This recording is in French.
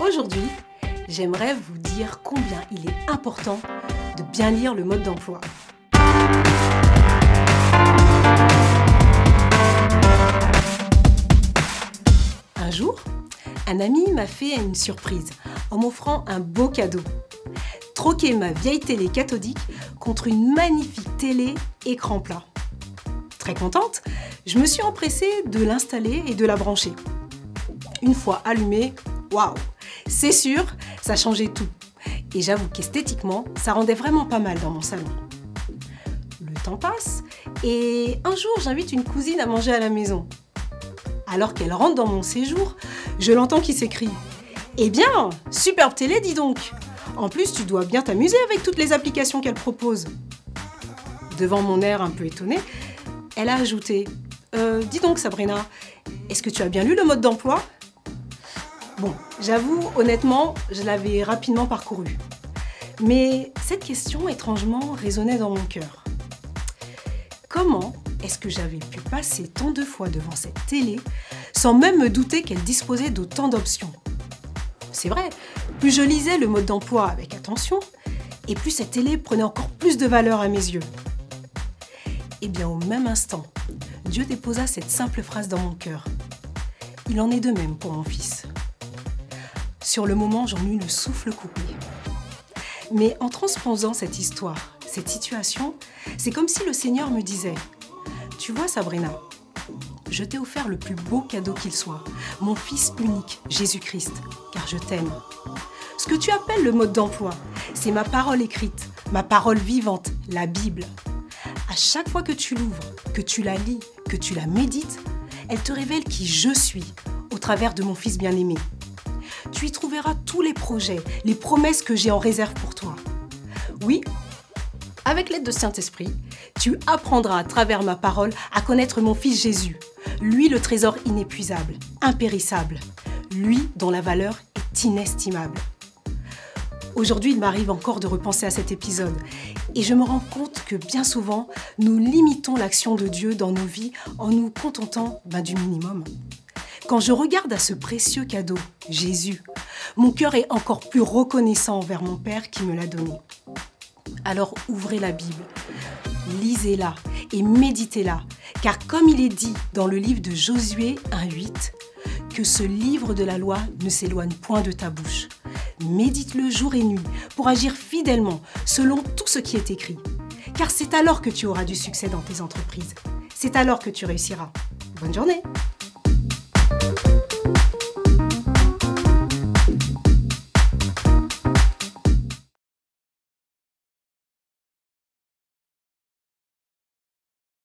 Aujourd'hui, j'aimerais vous dire combien il est important de bien lire le mode d'emploi. Un jour, un ami m'a fait une surprise en m'offrant un beau cadeau. Troquer ma vieille télé cathodique contre une magnifique télé écran plat. Très contente, je me suis empressée de l'installer et de la brancher. Une fois allumée, waouh, c'est sûr, ça changeait tout. Et j'avoue qu'esthétiquement, ça rendait vraiment pas mal dans mon salon. Le temps passe et un jour, j'invite une cousine à manger à la maison. Alors qu'elle rentre dans mon séjour, je l'entends qui s'écrie « Eh bien, superbe télé, dis donc! En plus, tu dois bien t'amuser avec toutes les applications qu'elle propose. » Devant mon air un peu étonné, elle a ajouté « Dis donc Sabrina, est-ce que tu as bien lu le mode d'emploi ?» Bon, j'avoue, honnêtement, je l'avais rapidement parcouru. Mais cette question, étrangement, résonnait dans mon cœur. Comment est-ce que j'avais pu passer tant de fois devant cette télé sans même me douter qu'elle disposait d'autant d'options? C'est vrai, plus je lisais le mode d'emploi avec attention, et plus cette télé prenait encore plus de valeur à mes yeux. Et bien au même instant, Dieu déposa cette simple phrase dans mon cœur. Il en est de même pour mon fils. Sur le moment, j'en eus le souffle coupé. Mais en transposant cette histoire, cette situation, c'est comme si le Seigneur me disait « Tu vois Sabrina, je t'ai offert le plus beau cadeau qu'il soit, mon Fils unique, Jésus-Christ, car je t'aime. Ce que tu appelles le mode d'emploi, c'est ma parole écrite, ma parole vivante, la Bible. À chaque fois que tu l'ouvres, que tu la lis, que tu la médites, elle te révèle qui je suis au travers de mon Fils bien-aimé. Tu y trouveras tous les projets, les promesses que j'ai en réserve pour toi. Oui, avec l'aide de Saint-Esprit, tu apprendras à travers ma parole à connaître mon Fils Jésus, lui le trésor inépuisable, impérissable, lui dont la valeur est inestimable. Aujourd'hui, il m'arrive encore de repenser à cet épisode et je me rends compte que bien souvent, nous limitons l'action de Dieu dans nos vies en nous contentant du minimum. Quand je regarde à ce précieux cadeau, Jésus, mon cœur est encore plus reconnaissant envers mon Père qui me l'a donné. Alors ouvrez la Bible, lisez-la et méditez-la, car comme il est dit dans le livre de Josué 1:8, que ce livre de la loi ne s'éloigne point de ta bouche. Médite-le jour et nuit pour agir fidèlement selon tout ce qui est écrit. Car c'est alors que tu auras du succès dans tes entreprises. C'est alors que tu réussiras. Bonne journée!